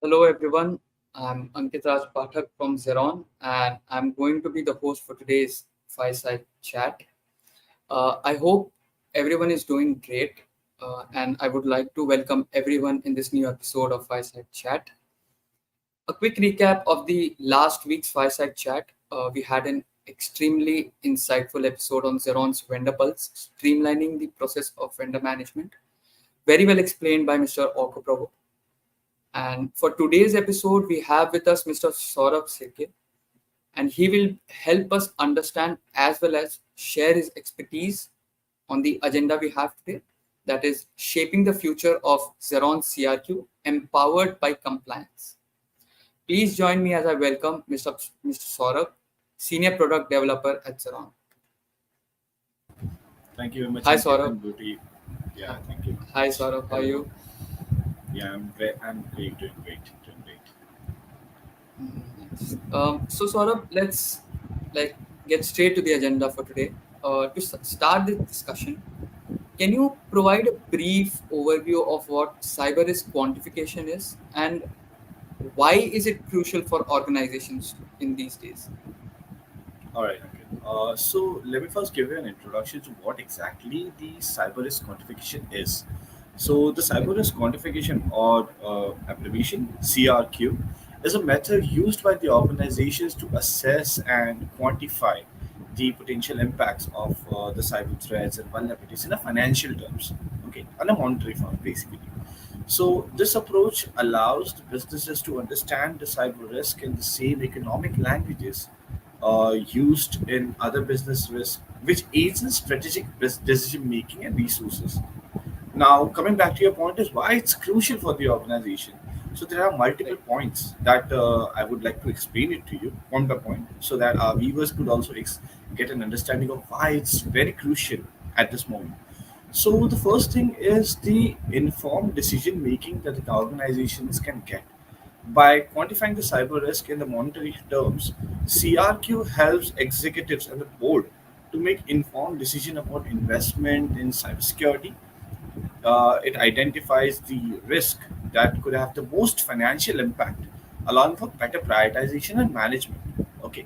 Hello everyone, I'm Ankit Raj Pathak from Zeron and I'm going to be the host for today's fireside chat. I hope everyone is doing great and I would like to welcome everyone in this new episode of Fireside Chat. A quick recap of the last week's Fireside Chat. We had an extremely insightful episode on Zeron's vendor pulse, streamlining the process of vendor management. Very well explained by Mr. Orko Prabhu. And for today's episode, we have with us Mr. Saurabh Sirke, and he will help us understand as well as share his expertise on the agenda we have today, that is shaping the future of Zeron CRQ, empowered by compliance. Please join me as I welcome Mr. Saurabh, Senior Product Developer at Zeron. Thank you very much, Hi, Ankit Saurabh. and Beauty. Yeah, thank you very Hi, much. Saurabh. How are Hello. you? Yeah, I'm great, doing great, doing great. So Saurabh, let's like get straight to the agenda for today. To start the discussion, can you provide a brief overview of what cyber risk quantification is and why is it crucial for organizations in these days? All right, Ankit. So let me first give you an introduction to what exactly the cyber risk quantification is. So the Right. cyber risk quantification, or abbreviation CRQ, is a method used by the organizations to assess and quantify the potential impacts of the cyber threats and vulnerabilities in a financial terms, okay, on a monetary form, basically. So this approach allows the businesses to understand the cyber risk in the same economic languages used in other business risk, which aids in strategic decision making and resources. Now, coming back to your point, is why it's crucial for the organization. So there are multiple Right. points that I would like to explain it to you point by point, so that our viewers could also get an understanding of why it's very crucial at this moment. So the first thing is the informed decision making that the organizations can get. By quantifying the cyber risk in the monetary terms, CRQ helps executives and the board to make informed decision about investment in cybersecurity. It identifies the risk that could have the most financial impact, allowing for better prioritization and management. Okay.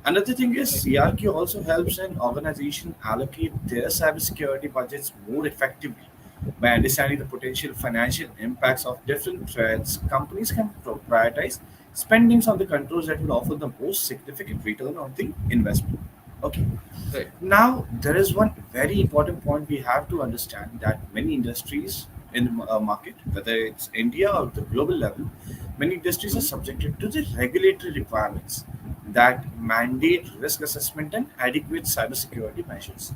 Another thing is Right. CRQ also helps an organization allocate their cybersecurity budgets more effectively. By understanding the potential financial impacts of different threats, companies can prioritize spendings on the controls that will offer the most significant return on the investment. Okay. Right. Now, there is one very important point we have to understand, that many industries in the market, whether it's India or the global level, many industries are Mhm. subjected to the regulatory requirements that mandate risk assessment and adequate cybersecurity measures.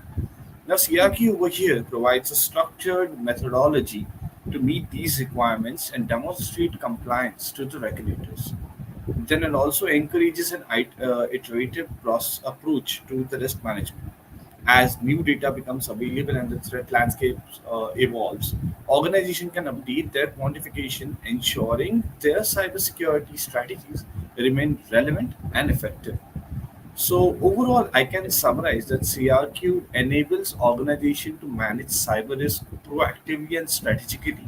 Now, CRQ over here provides a structured methodology to meet these requirements and demonstrate compliance to the regulators. Then it also encourages an iterative approach to the risk management. As new data becomes available and the threat landscape evolves, organization can update their quantification, ensuring their cybersecurity strategies remain relevant and effective. So overall, I can summarize that CRQ enables organization to manage cyber risk proactively and strategically,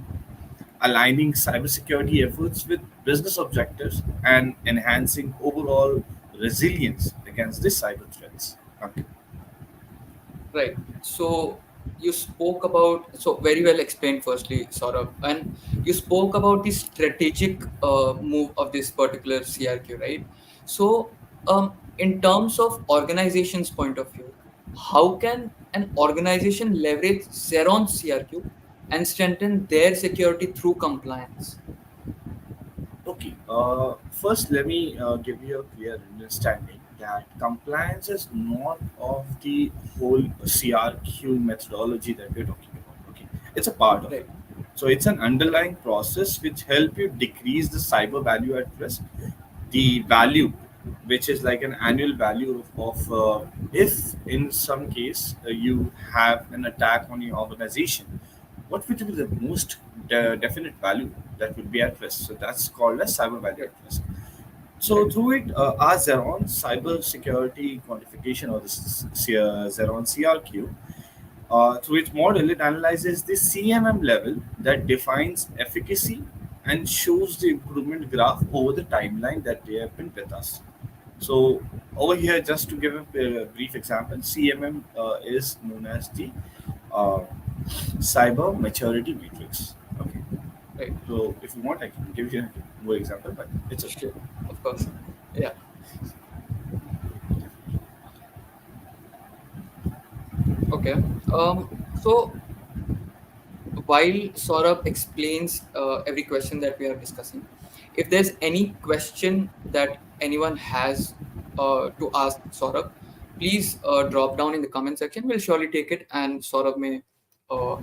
aligning cybersecurity efforts with business objectives and enhancing overall resilience against the cyber threats. Okay. Right. So you spoke about, so very well explained firstly, Saurabh, and you spoke about the strategic move of this particular CRQ, right? So in terms of organization's point of view, how can an organization leverage Xeron CRQ and strengthen their security through compliance? Okay. First, let me give you a clear understanding that compliance is not of the whole CRQ methodology that we're talking about. Okay, it's a part of it. Right. So it's an underlying process which help you decrease the cyber value at risk, the value, which is like an annual value of if in some case you have an attack on your organization, what would be the most definite value that would be at risk. So that's called as cyber value Right. at risk. So Right. through it, our Zeron cyber security quantification, or the Zeron CRQ, through its model, it analyzes the CMM level that defines efficacy, and shows the improvement graph over the timeline that they have been with us. So over here, just to give a brief example, CMM is known as the uh, cyber maturity matrix. Okay. Right. So if you want, I can give you more example, but it's okay. Sure. Of course. Yeah. Okay. So while Saurabh explains every question that we are discussing, if there's any question that anyone has to ask Saurabh, please drop down in the comment section. We'll surely take it, and Saurabh may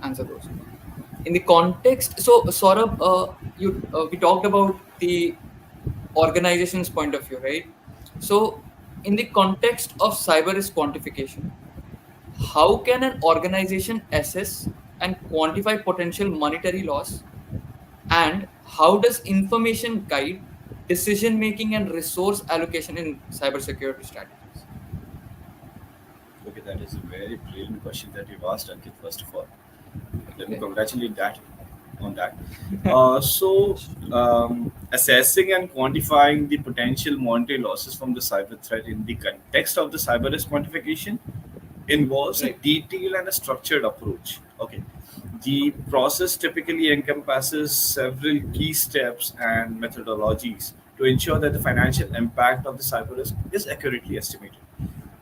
answer those. In the context, so Saurabh, you we talked about the organization's point of view, right? So, in the context of cyber risk quantification, how can an organization assess and quantify potential monetary loss, and how does information guide decision making and resource allocation in cybersecurity strategies? Okay, that is a very brilliant question that you've asked, Ankit. First of all, let me Okay. congratulate that on that. Assessing and quantifying the potential monetary losses from the cyber threat in the context of the cyber risk quantification involves a Right. detailed and a structured approach. Okay. The Okay. process typically encompasses several key steps and methodologies to ensure that the financial impact of the cyber risk is accurately estimated.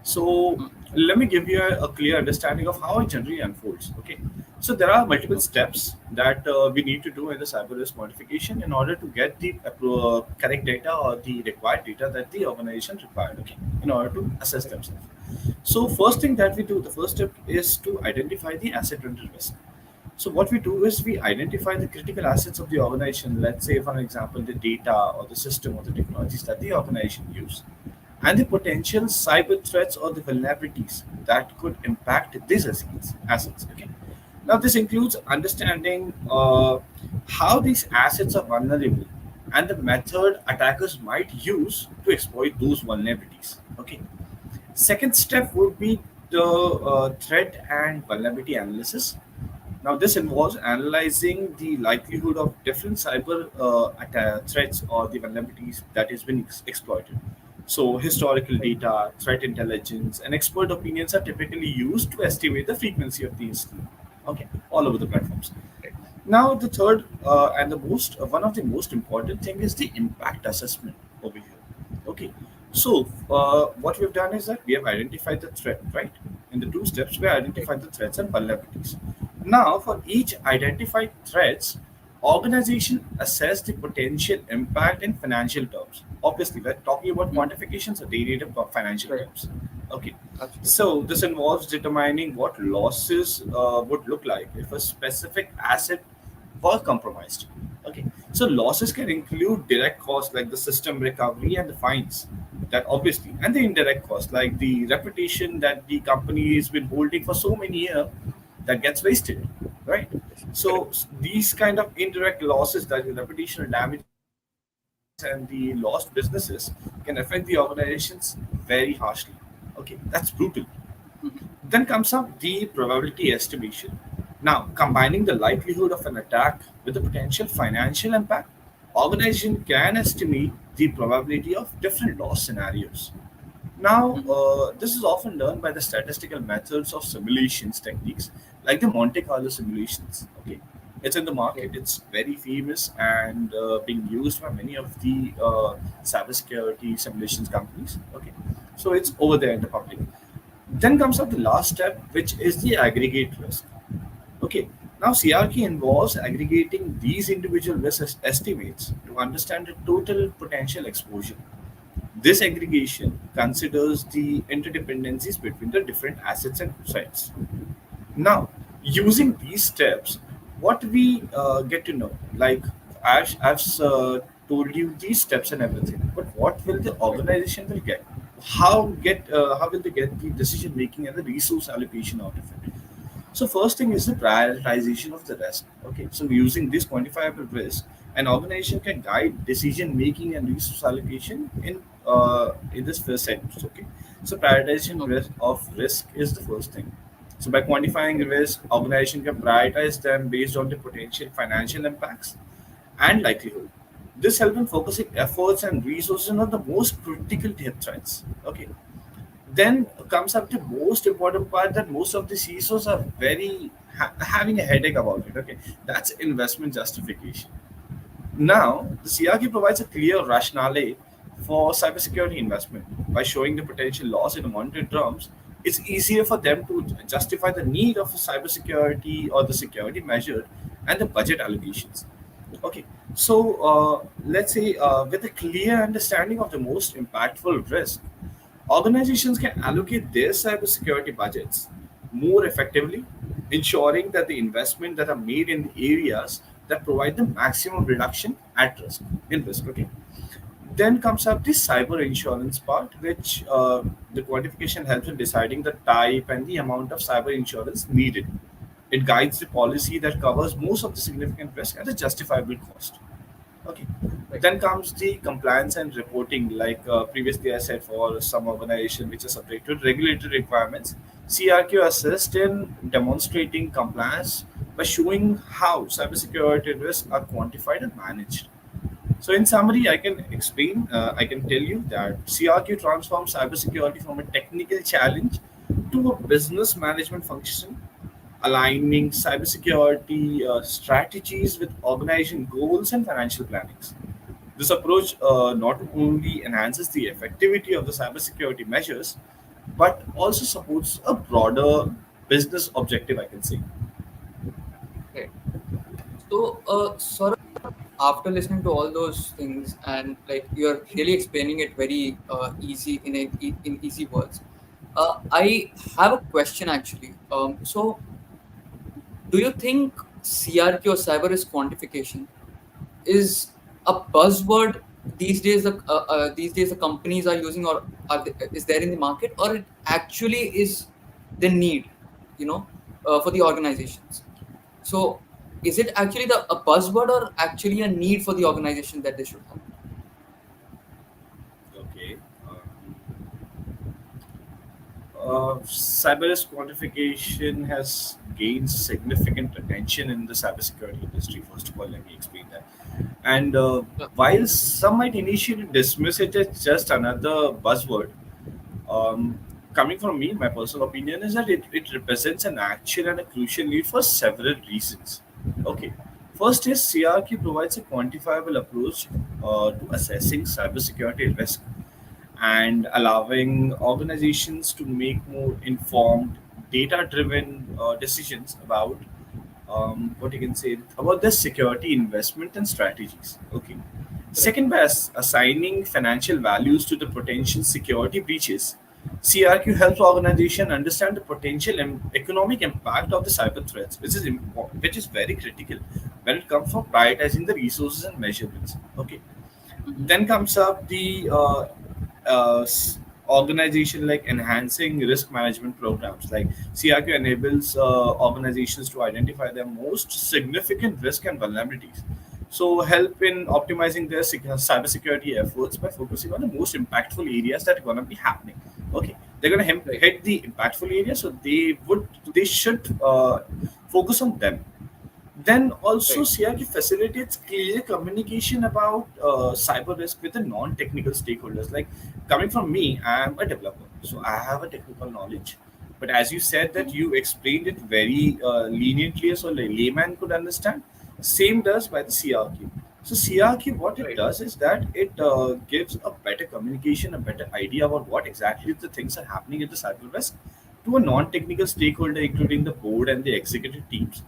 So Mm. let me give you a clear understanding of how it generally unfolds. Okay, so there are multiple Okay. steps that we need to do in the cyber risk modification in order to get the correct data or the required data that the organization required. Okay, in order to assess Right. themselves. So first thing that we do, the first step is to identify the asset rental risk. So what we do is we identify the critical assets of the organization. Let's say, for example, the data or the system or the technologies that the organization use, and the potential cyber threats or the vulnerabilities that could impact these assets. Okay. Now, this includes understanding how these assets are vulnerable and the method attackers might use to exploit those vulnerabilities. Okay. Second step would be the threat and vulnerability analysis. Now, this involves analyzing the likelihood of different cyber threats or the vulnerabilities that is being exploited. So, historical Right. data, threat intelligence, and expert opinions are typically used to estimate the frequency of these. Okay, all over the platforms. Right. Now, the third and the most one of the most important thing is the impact assessment over here. Okay, so what we've done is that we have identified the threat, right? In the two steps, we Right. identified the threats and vulnerabilities. Now, for each identified threats, organization assess the potential impact in financial terms. Obviously, we're talking about Mm. quantifications, so they need a financial Right. terms. Okay, Absolutely. so this involves determining what losses would look like if a specific asset were compromised. Okay, so losses can include direct costs like the system recovery and the fines, that obviously, and the indirect costs like the reputation that the company has been holding for so many years that gets wasted, right? Yes. So Correct. these kind of indirect losses, that the reputational damages and the lost businesses, can affect the organizations very harshly. Okay, that's brutal. Mhm. Then comes up the probability estimation. Now, combining the likelihood of an attack with the potential financial impact, organization can estimate the probability of different loss scenarios. Now, Mhm. this is often done by the statistical methods of simulations techniques like the Monte Carlo simulations. Okay, it's in the market. Right. It's very famous and being used by many of the cybersecurity simulations companies. Okay, so it's over there in the public. Then comes up the last step, which is the aggregate risk. Okay, now CRQ involves aggregating these individual risk estimates to understand the total potential exposure. This aggregation considers the interdependencies between the different assets and threats. Now, using these steps, what we get to know, like I've told you these steps and everything, but what will the Right. organization will get? How will they get the decision making and the resource allocation out of it? So first thing is the prioritization of the risk. Okay, so using this quantifiable risk, an organization can guide decision making and resource allocation in this first sentence. Okay, so prioritization Okay. of risk is the first thing. So by quantifying Right. risk, organization can prioritize them based on the potential financial impacts and likelihood. This helps in focusing efforts and resources on the most critical threats. Okay. Then comes up the most important part that most of the CISOs are very having a headache about it. Okay, that's investment justification. Now, the CRQ provides a clear rationale for cybersecurity investment. By showing the potential loss in monetary terms, it's easier for them to justify the need of cybersecurity or the security measure and the budget allocations. Okay, so let's say with a clear understanding of the most impactful risk, organizations can allocate their cybersecurity budgets more effectively, ensuring that the investment that are made in the areas that provide the maximum reduction at risk in risk. Okay. Then comes up the cyber insurance part, which the quantification helps in deciding the type and the amount of cyber insurance needed. It guides the policy that covers most of the significant risk at a justifiable cost. Okay. Right. Then comes the compliance and reporting. Like previously I said, for some organization which are subject to regulatory requirements, CRQ assists in demonstrating compliance by showing how cybersecurity risks are quantified and managed. So, in summary, I can tell you that CRQ transforms cybersecurity from a technical challenge to a business management function, aligning cybersecurity strategies with organization goals and financial plannings. This approach not only enhances the effectivity of the cybersecurity measures, but also supports a broader business objective, I can say. Right. So, sort of after listening to all those things, and like you're really explaining it very easy in easy words, I have a question actually. So, do you think CRQ or cyber risk quantification is a buzzword these days? These days the companies are using, or is there in the market, or it actually is the need, you know, for the organizations? So, is it actually a buzzword or actually a need for the organization that they should have? Okay. Cyber risk quantification has gained significant attention in the cybersecurity industry. First of all, let me explain that. And Yeah. while some might initially dismiss it as just another buzzword, um, coming from me, my personal opinion is that it represents an actual and a crucial need for several reasons. Okay. First is CRQ provides a quantifiable approach to assessing cybersecurity risk and allowing organizations to make more informed, data driven decisions about what you can say about their security investment and strategies. Okay. Correct. Second, by assigning financial values to the potential security breaches, CRQ helps organization understand the potential economic impact of the cyber threats, which is very critical when it comes for prioritizing the resources and measurements. Okay. Hmm. Then comes up the organization like enhancing risk management programs. Like CRQ enables organizations to identify their most significant risk and vulnerabilities. So help in optimizing their cybersecurity efforts by focusing on the most impactful areas that are going to be happening. Okay, they're going to Right. hit the impactful areas, so they should focus on them. Then also Right. CRQ facilitates clear communication about cyber risk with the non-technical stakeholders. Like coming from me, I am a developer, so I have a technical knowledge. But as you said that Mhm. you explained it very leniently, so like layman could understand. Same does by the CRQ. So CRQ, what it Right. does is that it gives a better communication, a better idea about what exactly the things are happening at the cyber risk to a non-technical stakeholder, including the board and the executive teams,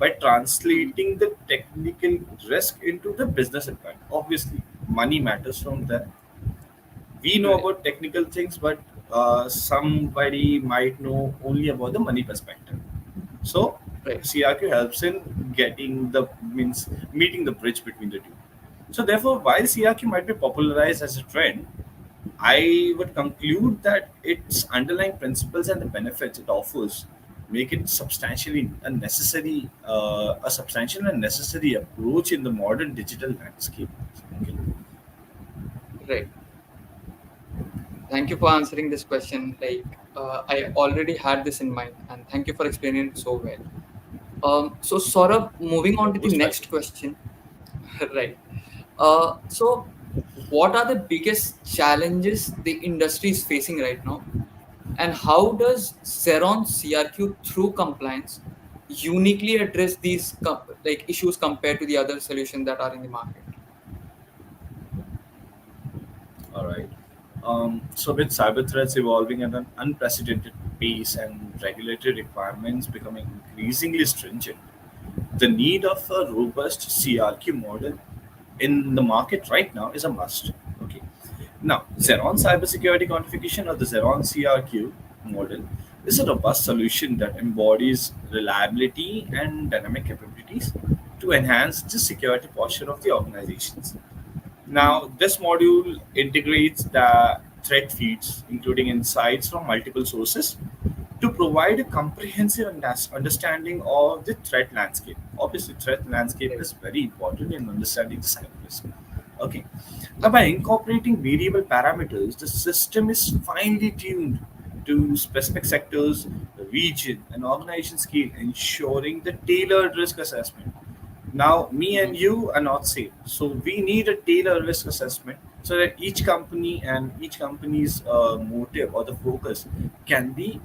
by Mhm. translating the technical risk into the business impact. Obviously, money matters from there. We know Right. about technical things, but somebody might know only about the money perspective. So, Right. CRQ helps in getting the means meeting the bridge between the two. So, therefore, while CRQ might be popularized as a trend, I would conclude that its underlying principles and the benefits it offers make it a substantial and necessary approach in the modern digital landscape. Okay. Right. Thank you for answering this question. Like, I already had this in mind, and thank you for explaining it so well. So, Saurabh, moving on You're to the most welcome. next question. Right. So, what are the biggest challenges the industry is facing right now, and how does Zeron CRQ through compliance uniquely address these like issues compared to the other solutions that are in the market? All right. So, with cyber threats evolving at an unprecedented pace and regulatory requirements becoming increasingly stringent, the need of a robust CRQ model in the market right now is a must. Okay. Now, Right. Zeron cybersecurity quantification or the Zeron CRQ model is a robust solution that embodies reliability and dynamic capabilities to enhance the security posture of the organizations. Now, this module integrates the threat feeds, including insights from multiple sources, to provide a comprehensive understanding of the threat landscape. Obviously, threat landscape Right. is very important in understanding the cyber risk. Okay. Now, by incorporating variable parameters, the system is finely tuned to specific sectors, region, and organization scale, ensuring the tailored risk assessment. Now, me and Mhm. you are not same, so we need a tailored risk assessment so that each company and each company's motive or the focus can be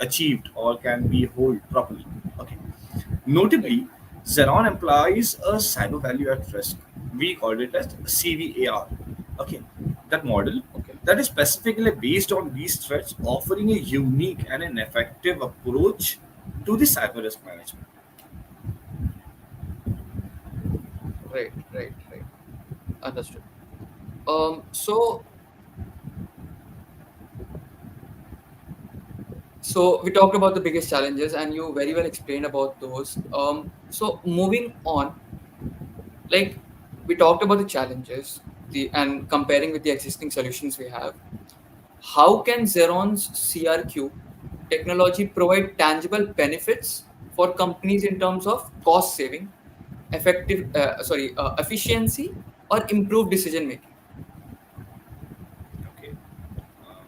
achieved or can be held properly. Okay. Right. Notably, Zeron employs a cyber value at risk. We call it as CVAR. Okay, that model Okay. that is specifically based on these threats, offering a unique and an effective approach to the cyber risk management. Right. Right. Right. Understood. So we talked about the biggest challenges, and you very well explained about those. So moving on, like we talked about the challenges, the and comparing with the existing solutions we have. How can Zeron's CRQ technology provide tangible benefits for companies in terms of cost saving, efficiency, or improved decision making? Okay. Um,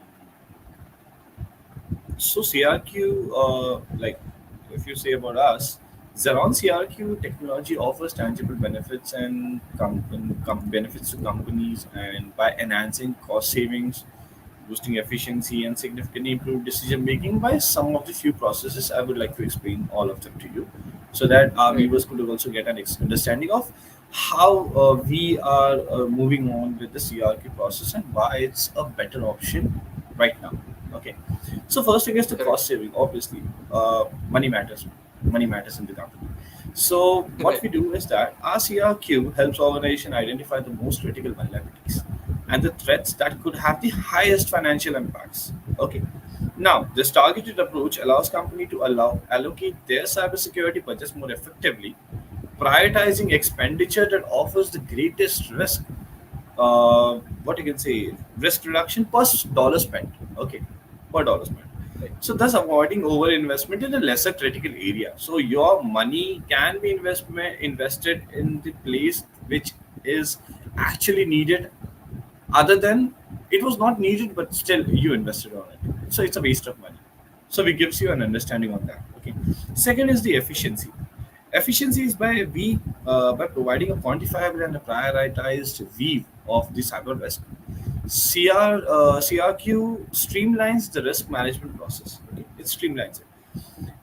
So CRQ, if you say about us, Xeron CRQ technology offers tangible benefits and benefits to companies, and by enhancing cost savings, boosting efficiency, and significantly improve decision making by some of the few processes. I would like to explain all of them to you, so that our Right. viewers could also get an understanding of how we are moving on with the CRQ process and why it's a better option right now. Okay. So first thing is the Correct. cost saving. Obviously, money matters. Money matters in the company. So what Right. we do is that our CRQ helps organization identify the most critical vulnerabilities and the threats that could have the highest financial impacts. Okay. Now, this targeted approach allows company to allocate their cybersecurity budgets more effectively, prioritizing expenditure that offers the greatest risk. What you can say, risk reduction per dollar spent. Okay, per dollar spent. Right. So thus avoiding over investment in a lesser critical area. So your money can be invested in the place which is actually needed, other than it was not needed, but still you invested on it. So it's a waste of money. So it gives you an understanding on that. Okay. Second is the efficiency. Efficiency is by providing a quantifiable and a prioritized view of the cyber risk. CRQ streamlines the risk management process. Okay? It streamlines it.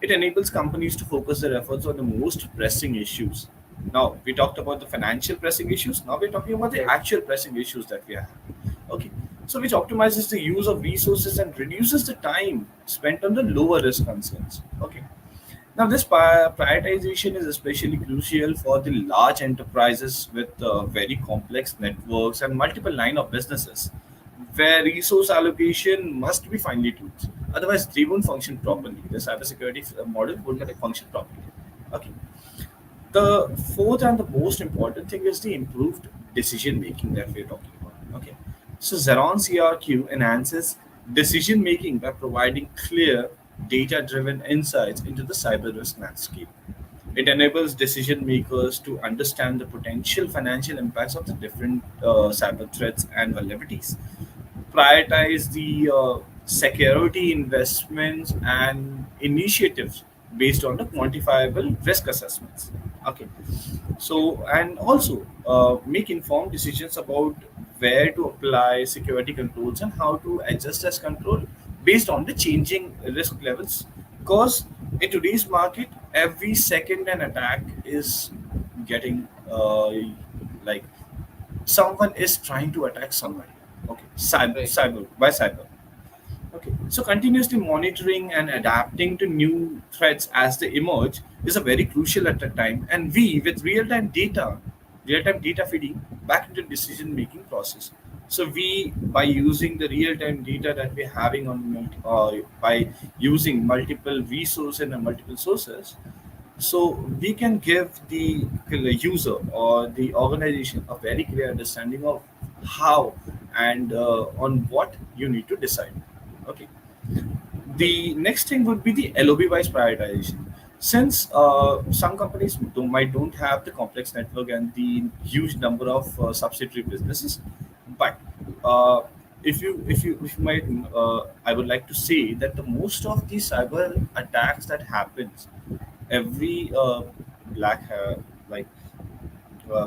It enables companies to focus their efforts on the most pressing issues. Now, we talked about the financial pressing issues. Now we're talking about the Right. actual pressing issues that we have. Okay. So, which optimizes the use of resources and reduces the time spent on the lower risk concerns. Okay. Now, this prioritization is especially crucial for the large enterprises with very complex networks and multiple line of businesses, where resource allocation must be finely tuned. Otherwise, they won't function properly. The cybersecurity model won't Correct. function properly. Okay. The fourth and the most important thing is the improved decision making that we're talking about. Okay. So Xeron CRQ enhances decision making by providing clear, data driven insights into the cyber risk landscape. It enables decision makers to understand the potential financial impacts of the different cyber threats and vulnerabilities, prioritize the security investments and initiatives based on the quantifiable risk assessments. Okay. So, and also make informed decisions about where to apply security controls and how to adjust as control based on the changing risk levels. Because in today's market, every second an attack is getting like someone is trying to attack Someone. somebody. Okay, cyber, Right. cyber by cyber. Okay, so continuously monitoring and adapting to new threats as they emerge is a very crucial at a time. And we, with real-time data feeding back into decision-making process. So we, by using the real-time data that we're having by using multiple resources and multiple sources, so we can give the user or the organization a very clear understanding of how and on what you need to decide. Okay. Right. The next thing would be the LOB wise prioritization. Since some companies don't have the complex network and the huge number of subsidiary businesses, but uh, if you might, I would like to say that the most of the cyber attacks that happens, every like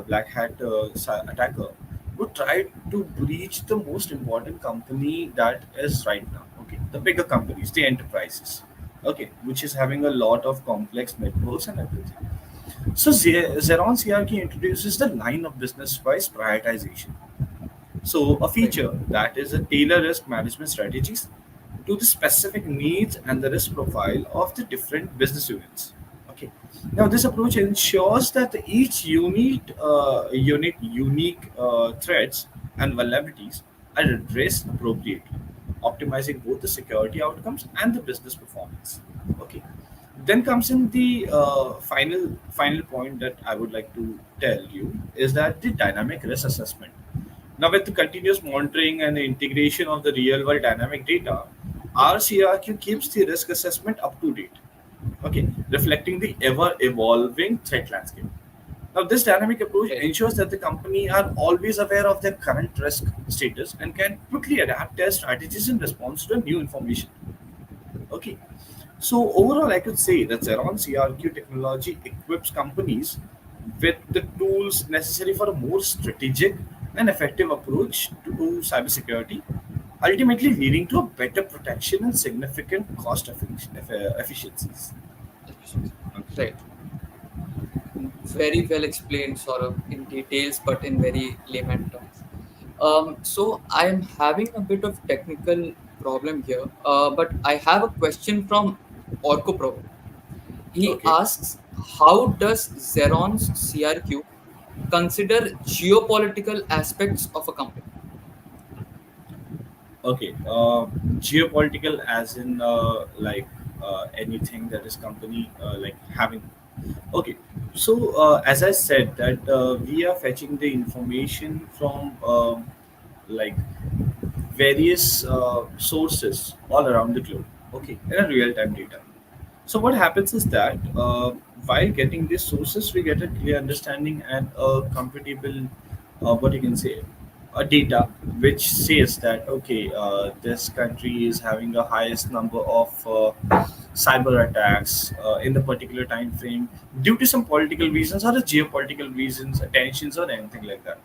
black hat attacker would try to breach the most important company that is right now. Okay, the bigger companies, the enterprises. Okay, which is having a lot of complex networks and everything. So Zeron CRQ introduces the line of business wise prioritization. So a Right. feature that is a tailor risk management strategies to the specific needs and the risk profile of the different business units. Okay. Now this approach ensures that each unique threats and vulnerabilities are addressed appropriately, optimizing both the security outcomes and the business performance. Okay. Then comes in the final point that I would like to tell you is that the dynamic risk assessment. Now, with the continuous monitoring and the integration of the real world dynamic data, our CRQ keeps the risk assessment up to date, okay, reflecting the ever evolving threat landscape. Now, this dynamic approach Right. ensures that the company are always aware of their current risk status and can quickly adapt their strategies in response to the new information. Okay. So overall, I could say that Zeron CRQ technology equips companies with the tools necessary for a more strategic and effective approach to cybersecurity, ultimately leading to a better protection and significant cost efficiencies. Efficiency. Okay. Right. Very well explained, Saurabh, in details, but in very layman terms. So I am having a bit of technical problem here, but I have a question from Orko Pro. He Okay. asks, how does Zeron's CRQ consider geopolitical aspects of a company? Okay. Geopolitical, as in anything that is company like having. Okay. So as I said that we are fetching the information from like various sources all around the globe. Okay, in a real time data. So what happens is that while getting these sources, we get a clear understanding and a computable, what you can say, a data which says that okay, this country is having the highest number of cyber attacks in the particular time frame due to some political reasons or the geopolitical reasons, tensions or anything like that.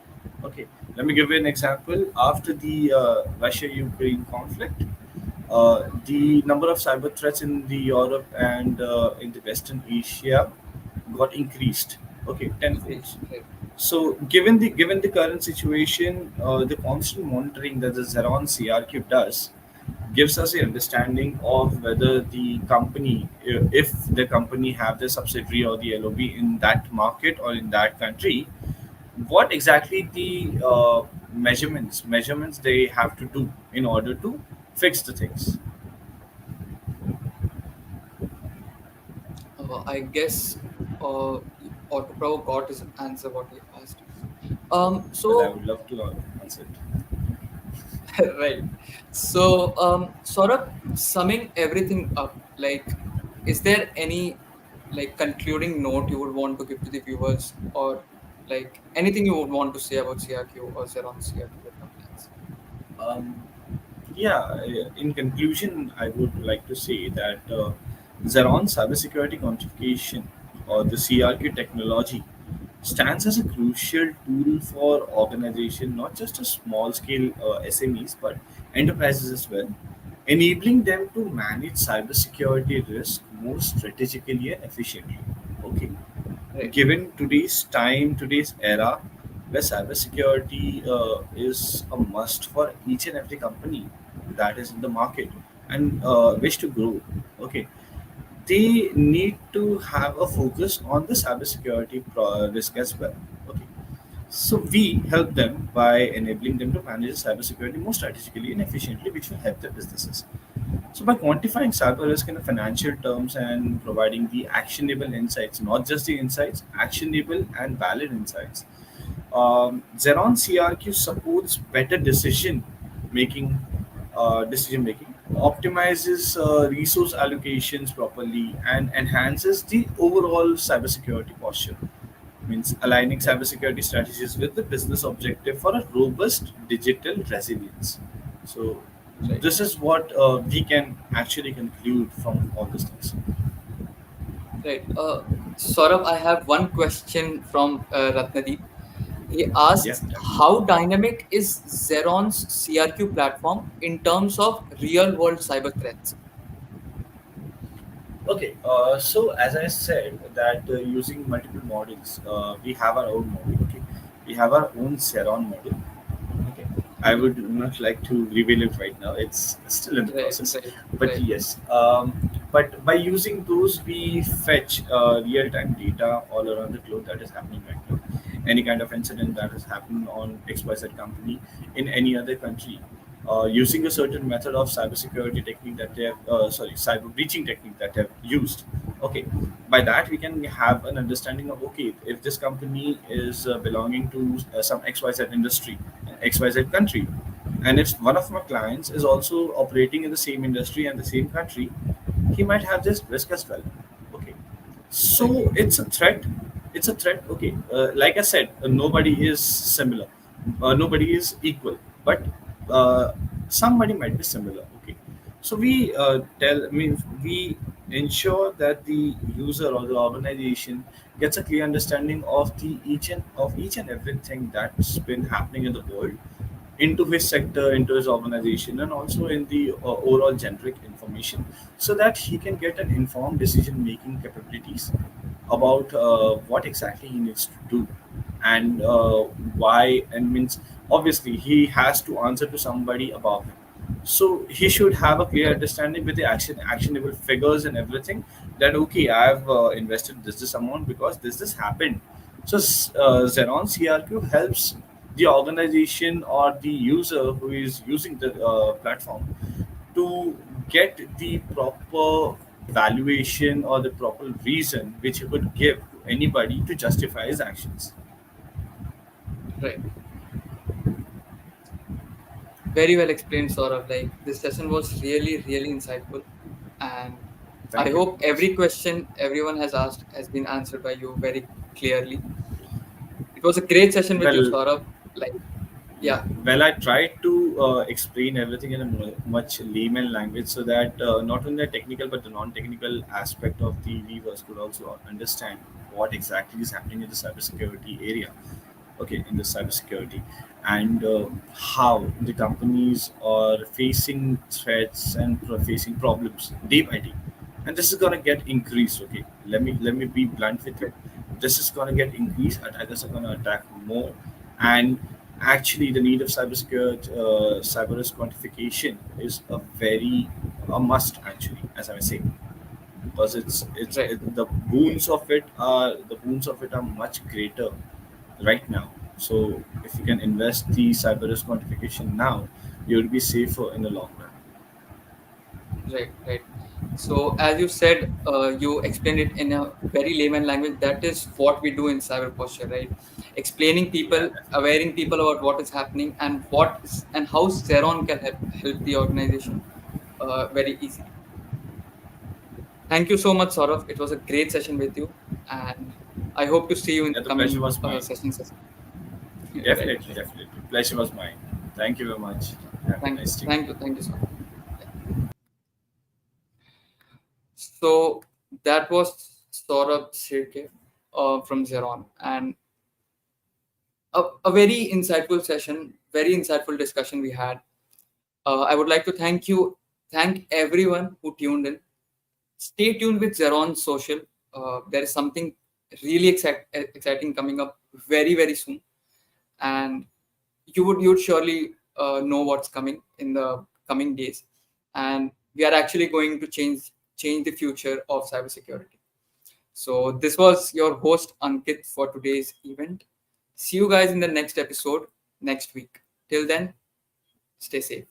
Okay, let me give you an example. After the Russia-Ukraine conflict, the number of cyber threats in the Europe and in the Western Asia got increased. Okay, tenfold. Increase, right? So, given the current situation, the constant monitoring that the Zeron CRQ does gives us a understanding of whether the company, if the company have the subsidiary or the LOB in that market or in that country, what exactly the measurements they have to do in order to fix the things. I guess Orko Pro got his answer what he asked. Well, I So would love to answer it. right. So, sort of summing everything up, like, is there any like concluding note you would want to give to the viewers, or like anything you would want to say about CRQ or Xeron CRQ at companies? Um, yeah, in conclusion, I would like to say that Xeron cybersecurity quantification or the CRQ technology stands as a crucial tool for organization, not just a small scale SMEs, but enterprises as well, enabling them to manage cybersecurity risk more strategically and efficiently. Okay, Right. given today's time, today's era, where cybersecurity is a must for each and every company that is in the market and wish to grow. Okay, they need to have a focus on the cybersecurity risk as well. Okay, so we help them by enabling them to manage cybersecurity more strategically and efficiently, which will help their businesses. So by quantifying cyber risk in the financial terms and providing the actionable insights, not just the insights, actionable and valid insights, Zeron CRQ supports better decision making, optimizes resource allocations properly, and enhances the overall cybersecurity posture. Means aligning cybersecurity strategies with the business objective for a robust digital resilience. So Right. this is what we can actually conclude from all these things. Right. Saurabh, I have one question from Ratnadeep. He Yeah, asks, definitely. how dynamic is Zeron's CRQ platform in terms of real world cyber threats? Okay, so as I said, that using multiple models, we have our own model. Okay, we have our own Zeron model. Okay, I Mhm. would not like to reveal it right now. It's still in the Right, process. right, But right, yes, but by using those, we fetch real-time data all around the globe that is happening right now. Any kind of incident that has happened on XYZ company in any other country, using a certain method of cybersecurity technique that they have, cyber breaching technique that they have used. Okay, by that we can have an understanding of, okay, if this company is belonging to some XYZ industry, XYZ country, and if one of my clients is also operating in the same industry and the same country, he might have this risk as well. Okay, right, so it's a threat. It's a threat. Okay, like I said, nobody is similar, nobody is equal, but uh, somebody might be similar. Okay, so we we ensure that the user or the organization gets a clear understanding of each and everything that's been happening in the world, into his sector, into his organization, and also in the overall generic information, so that he can get an informed decision making capabilities about what exactly he needs to do, and why, and means obviously he has to answer to somebody above him. So he should have a clear right, understanding with the actionable figures and everything, that okay, I've invested this amount because this happened. So Xeron CRQ helps the organization or the user who is using the platform to get the proper valuation or the proper reason which he could give to anybody to justify his actions. right. Very well explained, Saurabh. Like, this session was really, really insightful. And I Thank you very hope much. every question everyone has asked has been answered by you very clearly. It was a great session with you, Well, Saurabh. Like, yeah, yeah, well, I tried to explain everything in a much layman language, so that not only the technical but the non-technical aspect of the viewers could also understand what exactly is happening in the cybersecurity area. Okay, in the cybersecurity, and how the companies are facing threats and facing problems day by day, and this is going to get increased. Okay, let me be blunt with you. right, This is going to get increased. Attackers are going to attack more, and actually the need of cybersecurity, cyber risk quantification is a must, actually, as I say, because right, the boons of it are much greater right now. So if you can invest the cyber risk quantification now, you will be safer in the long run. right, right. So, as you said, you explained it in a very layman language. That is what we do in cyber posture, right? Explaining Yeah, people, definitely. awareing people about what is happening and and how Zeron can help the organization very easily. Thank you so much, Saurav. It was a great session with you, and I hope to see you in Yeah, the the pleasure coming was mine. sessions. Right, Definitely, right. definitely. Pleasure was mine. Thank you very much. Have a nice day. Thank you, Saurav. Yeah. So that was Saurabh Sirke from Zeron, and a very insightful session, very insightful discussion we had. I would like to thank everyone who tuned in. Stay tuned with Zeron Social. There is something really exciting coming up very soon, and you would surely know what's coming in the coming days. And we are actually going to change the future of cybersecurity. So this was your host Ankit for today's event. See you guys in the next episode next week. Till then, stay safe.